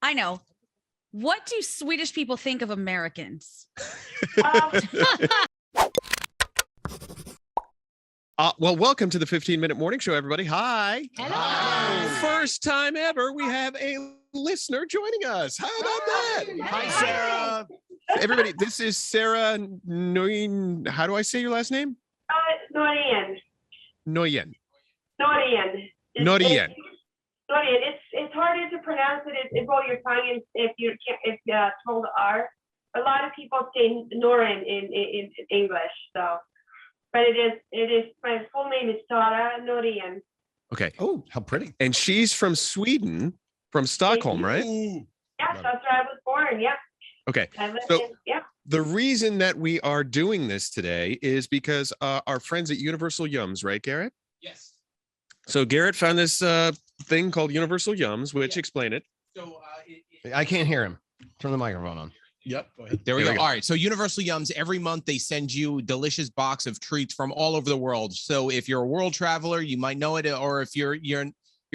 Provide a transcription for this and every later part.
I know. What do Swedish people think of Americans? Well, welcome to the 15-minute morning show, everybody. Hi. Hello. Hi. First time ever, we have a listener joining us. How about that? Hi, Sarah. Everybody, this is Sarah Nguyen. How do I say your last name? Nguyen. Nguyen. Nguyen. Nguyen. It's harder to pronounce it. It roll your tongue if you hold the R. A lot of people say Norin in English. So, but it is. My full name is Sarah Norén. Okay. Oh, how pretty! And she's from Sweden, from Stockholm, right? Yes, that's where I was born. Yep. Okay. The reason that we are doing this today is because our friends at Universal Yums, right, Garrett? Yes. So Garrett found this thing called Universal Yums, which explain it. So I can't hear him. Turn the microphone on. Yep. Go ahead. There we go. All right. So Universal Yums, every month they send you delicious box of treats from all over the world. So if you're a world traveler, you might know it, or if you're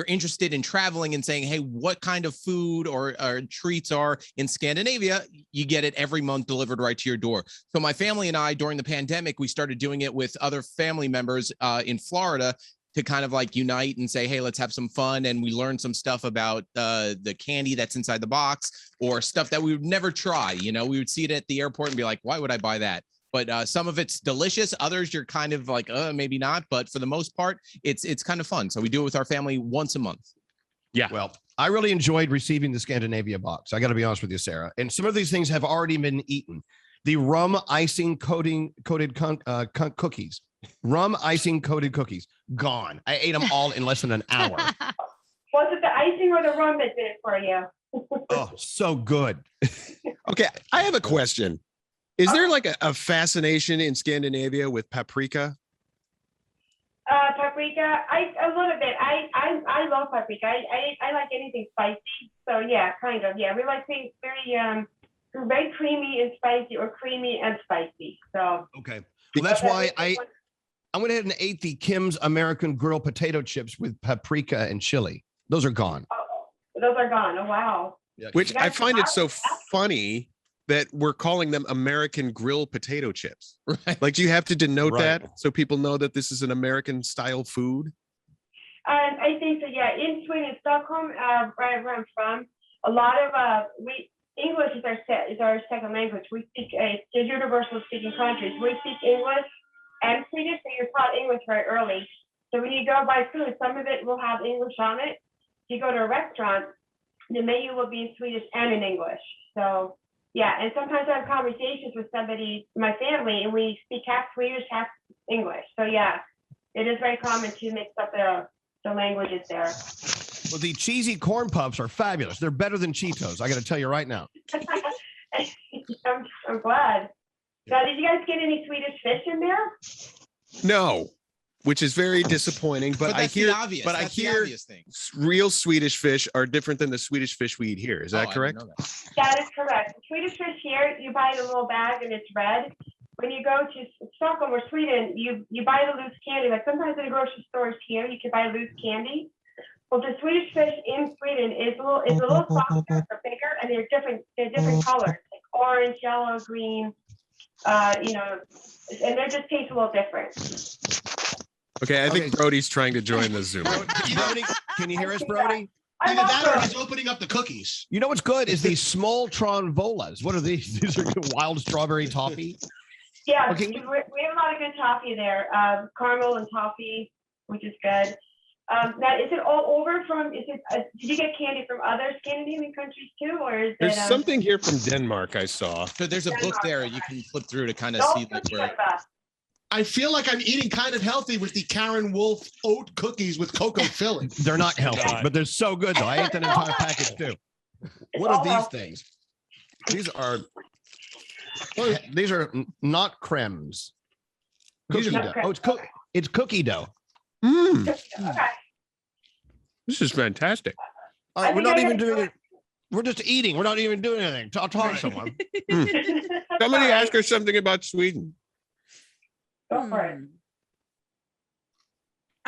interested in traveling and saying, hey, what kind of food or treats are in Scandinavia, you get it every month delivered right to your door. So my family and I, during the pandemic, we started doing it with other family members in Florida to kind of like unite and say, hey, let's have some fun. And we learned some stuff about the candy that's inside the box or stuff that we would never try. You know, we would see it at the airport and be like, why would I buy that? But some of it's delicious. Others you're kind of like, maybe not. But for the most part, it's kind of fun. So we do it with our family once a month. Yeah. Well, I really enjoyed receiving the Scandinavia box. I got to be honest with you, Sarah. And some of these things have already been eaten. The rum icing coated cookies. Rum icing coated cookies. Gone. I ate them all in less than an hour. Was it the icing or the rum that did it for you? Oh, so good. Okay. I have a question. Is there like a fascination in Scandinavia with paprika? Paprika, a little bit. I love paprika. I like anything spicy. So yeah, kind of. Yeah, we like things very creamy and spicy, or creamy and spicy. So okay. Well, that's why I went ahead and ate the Kim's American Grill potato chips with paprika and chili. Those are gone. Oh, those are gone. Oh wow. Which I find it so funny that we're calling them American Grill potato chips. Right. Like, do you have to denote that so people know that this is an American style food? I think so. Yeah, in Sweden, Stockholm, where I'm from, a lot of English is our second language. We speak it's a universal speaking countries. We speak English and Swedish, so you're taught English very early. So when you go buy food, some of it will have English on it. If you go to a restaurant, the menu will be in Swedish and in English. So yeah, and sometimes I have conversations with somebody, my family, and we speak half Swedish, half English. So yeah, it is very common to mix up the languages there. Well, the cheesy corn puffs are fabulous. They're better than Cheetos. I got to tell you right now. I'm glad. Now, did you guys get any Swedish fish in there? No, which is very disappointing. But I hear, real Swedish fish are different than the Swedish fish we eat here. Is that correct? That is correct. The Swedish fish here, you buy it in a little bag and it's red. When you go to Stockholm or Sweden, you buy the loose candy. Like sometimes in the grocery stores here, you can buy loose candy. Well, the Swedish fish in Sweden is a little softer, they're bigger, and they're different colors, like orange, yellow, green. And they just taste a little different. Okay, I think Brody's trying to join the Zoom. Brody, can you hear us, Brody? Either that or he's opening up the cookies. You know what's good is these small tronvolas. What are these? These are wild strawberry toffee. Yeah, we have a lot of good toffee there. Caramel and toffee, which is good. Now, is it all over from? Did you get candy from other Scandinavian countries too, or is there's it? Something here from Denmark I saw. So there's a book there you can flip through to kind of see like where. I feel like I'm eating kind of healthy with the Karen Wolf oat cookies with cocoa filling. They're not healthy, but they're so good though. I ate that entire package too. What are these things? These are not cremes. Cookie dough. Oh, it's cookie dough. Okay. This is fantastic. All right, we're not even doing it. We're just eating. We're not even doing anything. Talk to someone. Somebody ask her something about Sweden. Go for it.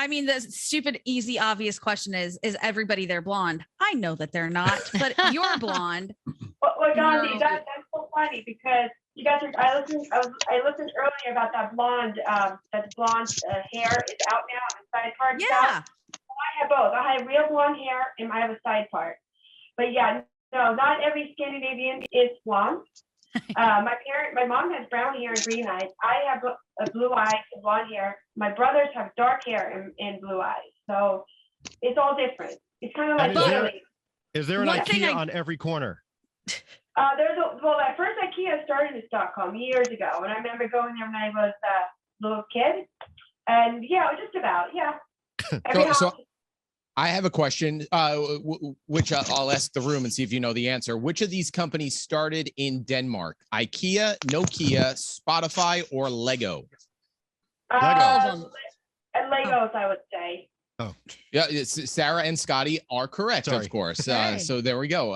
I mean, the stupid, easy, obvious question is everybody there blonde? I know that they're not, but you're blonde. Well, Gandhi, that's so funny because you guys are, I listened earlier about that blonde hair is out now and side part. Yeah. I have both. I have real blonde hair and I have a side part. But yeah, no, not every Scandinavian is blonde. My mom has brown hair and green eyes. I have a blue eyes and blonde hair. My brothers have dark hair and blue eyes. So it's all different. It's kind of like is there an IKEA on every corner? At first IKEA started in Stockholm years ago, and I remember going there when I was a little kid. And yeah, just about, yeah. So I have a question, which I'll ask the room and see if you know the answer. Which of these companies started in Denmark? IKEA, Nokia, Spotify, or Lego? Legos, I would say. Oh, yeah. Sarah and Scotty are correct, of course. So there we go.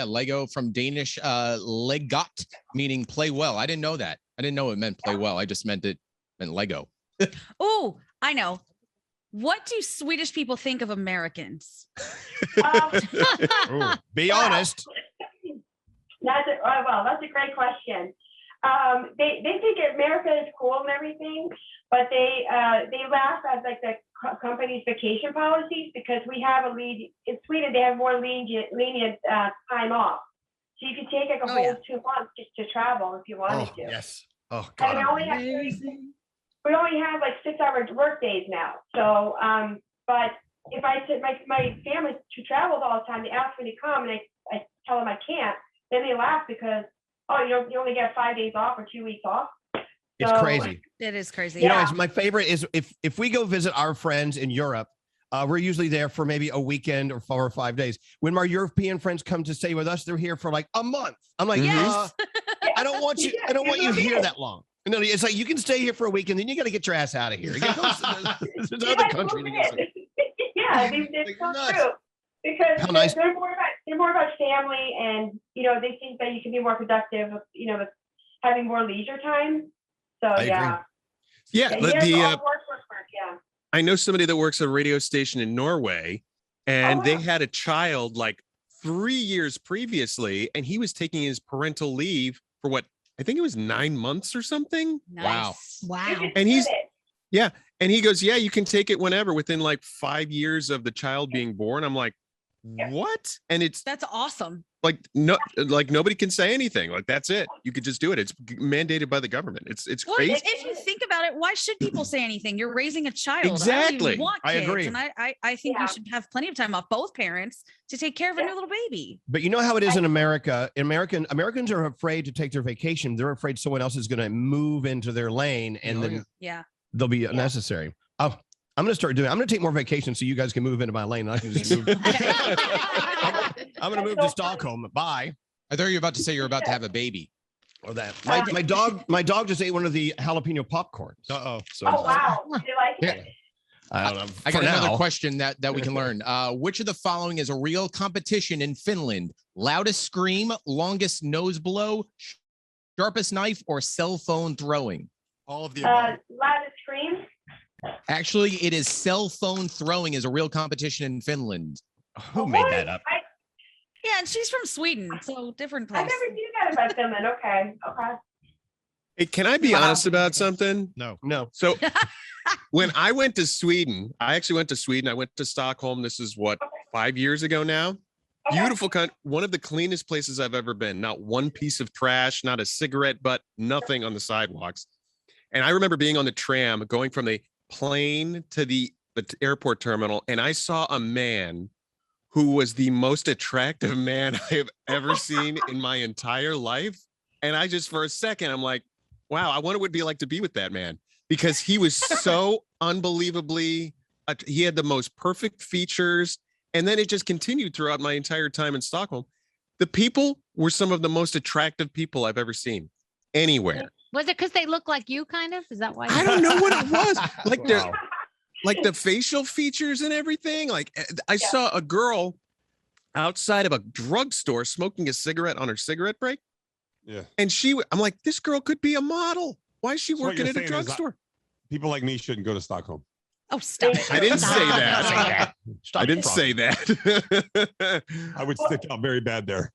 Lego from Danish, legot, meaning play well. I didn't know that. I didn't know it meant play well. I just meant it meant Lego. Oh, I know. What do Swedish people think of Americans? Be honest. That's a great question. They think America is cool and everything, but they laugh at like the company's vacation policies because we have in Sweden they have more lenient time off, so you can take like a whole 2 months just to travel if you wanted to. Yes. Oh God. And we only have like 6-hour work days now. So, but if I said my family who travels all the time, they ask me to come, and I tell them I can't. Then they laugh because you only get 5 days off or 2 weeks off. It's crazy. It is crazy. You know, it's my favorite is if we go visit our friends in Europe, we're usually there for maybe a weekend or 4 or 5 days. When my European friends come to stay with us, they're here for like a month. I'm like, yes. I don't want you. I don't want you here that long. No, it's like you can stay here for a week and then you got to get your ass out of here. There's other country. Yeah, it's so true. Because they're more about family, and they think that you can be more productive, with having more leisure time. So yeah. I know somebody that works at a radio station in Norway, and they had a child like 3 years previously, and he was taking his parental leave for what I think it was 9 months or something. Nice. Wow. And he goes, yeah, you can take it whenever within like 5 years of the child being born. I'm like, what? And that's awesome. Like nobody can say anything. Like that's it. You could just do it. It's mandated by the government. It's crazy. If you think about it, why should people say anything? You're raising a child. Exactly. I agree. And I think you should have plenty of time off, both parents, to take care of a new little baby. But you know how it is in America. Americans are afraid to take their vacation. They're afraid someone else is going to move into their lane, and then they'll be unnecessary. Oh, I'm going to take more vacation so you guys can move into my lane. And I can just move. I'm going to move to Stockholm. Bye. I thought you were about to say you're about to have a baby. Or that. My dog just ate one of the jalapeno popcorns. Oh wow! Do you like it? I don't know. I got another question that we can learn. Which of the following is a real competition in Finland? Loudest scream, longest nose blow, sharpest knife, or cell phone throwing? All of the above. Loudest scream. Actually, it is cell phone throwing is a real competition in Finland. Who made that up? Yeah, and she's from Sweden, so different place. I never knew that about Finland. Okay. Hey, can I be honest about something? No. So when I went to Sweden, I actually went to Sweden. I went to Stockholm. This is 5 years ago now. Okay. Beautiful country. One of the cleanest places I've ever been. Not one piece of trash, not a cigarette butt, nothing on the sidewalks. And I remember being on the tram, going from the plane to the airport terminal, and I saw a man who was the most attractive man I have ever seen in my entire life. And I just, for a second, I'm like, wow, I wonder what it'd be like to be with that man, because he was so unbelievably, he had the most perfect features. And then it just continued throughout my entire time in Stockholm. The people were some of the most attractive people I've ever seen anywhere. Was it because they look like you, kind of? Is that why? I don't know what it was. Like the facial features and everything. Like I saw a girl outside of a drugstore smoking a cigarette on her cigarette break. Yeah. And I'm like, this girl could be a model. Why is she working at a drugstore? People like me shouldn't go to Stockholm. Oh, stop it. I didn't say Stop. that. Stop I didn't frog. say that. I would stick out very bad there.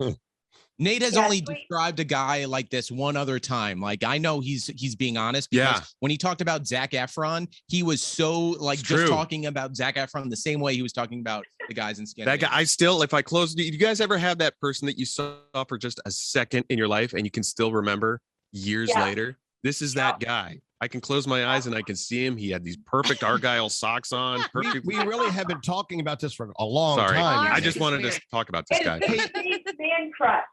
Nate has Yeah, only we- described a guy like this one other time. Like, I know he's being honest because Yeah. when he talked about Zac Efron, he was so like It's just true. talking about Zac Efron the same way he was talking about the guys in That Scandinavia. guy, I still, if I close, do you guys ever have that person that you saw for just a second in your life and you can still remember years Yeah. later? This is that guy. I can close my eyes and I can see him. He had these perfect Argyle socks on. Perfect. We really have been talking about this for a long Sorry, time. I just It's wanted weird. to talk about this guy. It's a man crush.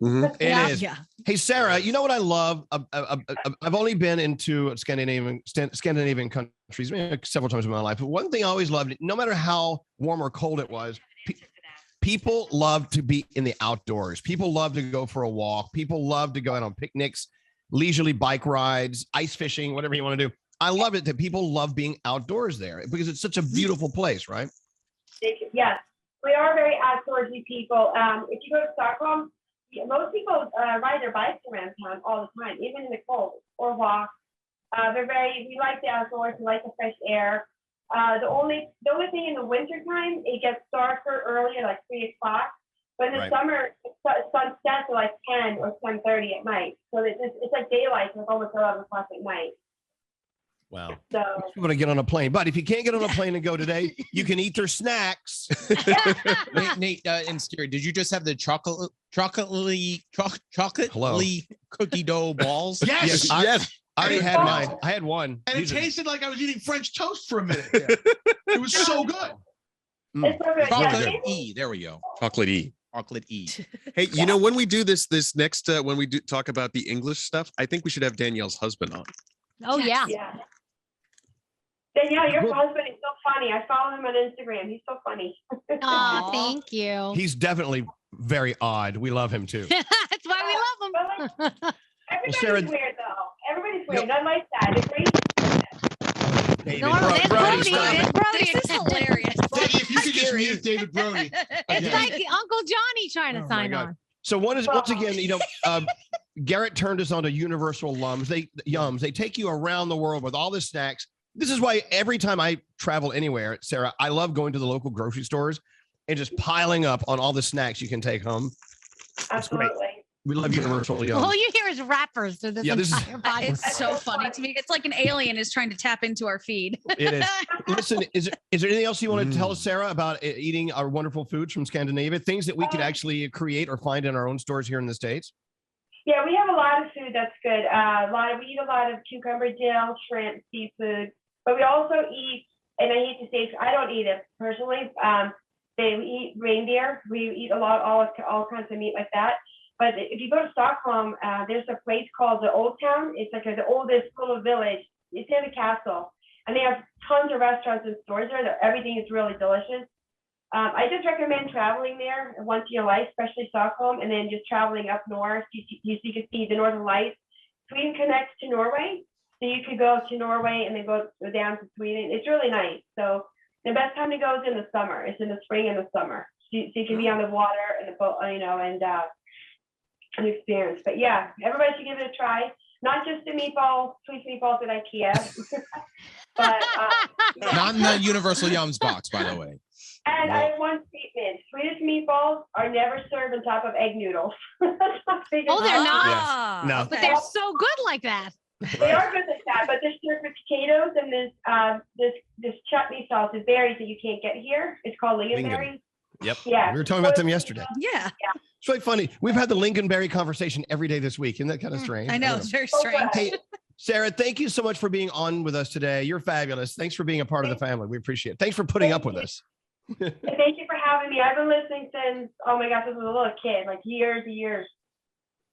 Mhm. It Yeah. is. Yeah. Hey, Sarah, you know what I love? I've only been into Scandinavian countries several times in my life. But one thing I always loved, no matter how warm or cold it was, people love to be in the outdoors. People love to go for a walk. People love to go out on picnics, leisurely bike rides, ice fishing, whatever you want to do. I love it that people love being outdoors there because it's such a beautiful place, right? Yes, we are very outdoorsy people. If you go to Stockholm, most people ride their bikes around town all the time, even in the cold, or walk. We like the outdoors, we like the fresh air. The only thing in the winter time, it gets darker earlier, like 3 o'clock. But in the Right. summer, sun sets at like 10 or 10:30 at night. So it's like daylight, like almost 11 o'clock at night. Wow. So You want to get on a plane, but if you can't get on a plane and go today, you can eat their snacks. Nate and Scary, did you just have the chocolate Hello. cookie dough balls? Yes. Yes. I already had mine. I had one. And it These are- tasted like I was eating French toast for a minute. It was so good. it's so good. Chocolate Yeah, E. There we go. Chocolate-y. Chocolate E. Hey, you know, when we do this next, when we do talk about the English stuff, I think we should have Danielle's husband on. Oh, yeah. yeah. Danielle, your Cool. husband is so funny. I follow him on Instagram. He's so funny. Oh, Aw. thank you. He's definitely very odd. We love him too. That's why we love But like, them. everybody's Sarah- weird though. Everybody's weird. Not like that. It's great. David, No, there's Brody, Brody. stop There's it. Brody. This is hilarious. Davey, if you could just Scary. mute David Brody. It's Yeah. like Uncle Johnny trying Oh, to my sign God. on. So once again, Garrett turned us on to Universal Yums. They take you around the world with all the snacks. This is why every time I travel anywhere, Sarah, I love going to the local grocery stores and just piling up on all the snacks you can take home. That's great. Absolutely. We love Universal Yums. All you hear is rappers through this Yeah, this is- entire podcast. It's so funny to me. It's like an alien is trying to tap into our feed. It is. Listen, is there anything else you want to tell us, Sarah, about eating our wonderful foods from Scandinavia? Things that we could actually create or find in our own stores here in the States? Yeah, we have a lot of food that's good. We eat a lot of cucumber dill, shrimp, seafood, but we also eat, and I hate to say, I don't eat it personally. We eat reindeer. We eat a lot, all kinds of meat like that. But if you go to Stockholm, there's a place called the Old Town. It's like the oldest little village. It's in a castle, and they have tons of restaurants and stores there. Everything is really delicious. I just recommend traveling there once in your life, especially Stockholm, and then just traveling up north. You can see the Northern Lights. Sweden connects to Norway, so you could go to Norway and then go down to Sweden. It's really nice. So the best time to go is in the summer. It's in the spring and the summer. So you can be on the water and the boat, and an experience. But yeah, everybody should give it a try. Not just the sweet meatballs at IKEA, but Not in the Universal Yums box, by the way. and I have one statement: Swedish meatballs are never served on top of egg noodles. That's my biggest Oh, they're problem. not? Ah, No. But okay. they're so good like that. They are good like that, but they're served with potatoes and this chutney sauce is berries that you can't get here. It's called lingonberry. Yep. Yeah. We were talking about them yesterday. Yeah, It's really funny. We've had the Lincolnberry conversation every day this week. Isn't that kind of strange? I know. don't It's very strange. Hey, Sarah, thank you so much for being on with us today. You're fabulous. Thanks for being a part of the family. We appreciate it. Thanks for putting up with us. And thank you for having me. I've been listening since, oh my gosh, I was a little kid, like years and years.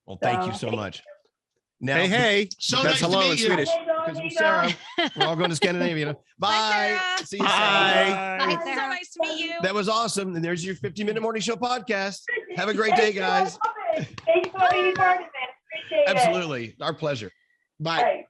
Well, thank you so much. Now, Hey. So That's nice to hello in meet you. Swedish. because of Sarah, we're all going to Scandinavia. Bye. Sarah. See you, Bye. Sarah. Bye, So Sarah. nice to meet you. That was awesome. And there's your 50-minute morning show podcast. Have a great day, guys. Thanks for being part of it. Appreciate it. Absolutely. Our pleasure. Bye. All right.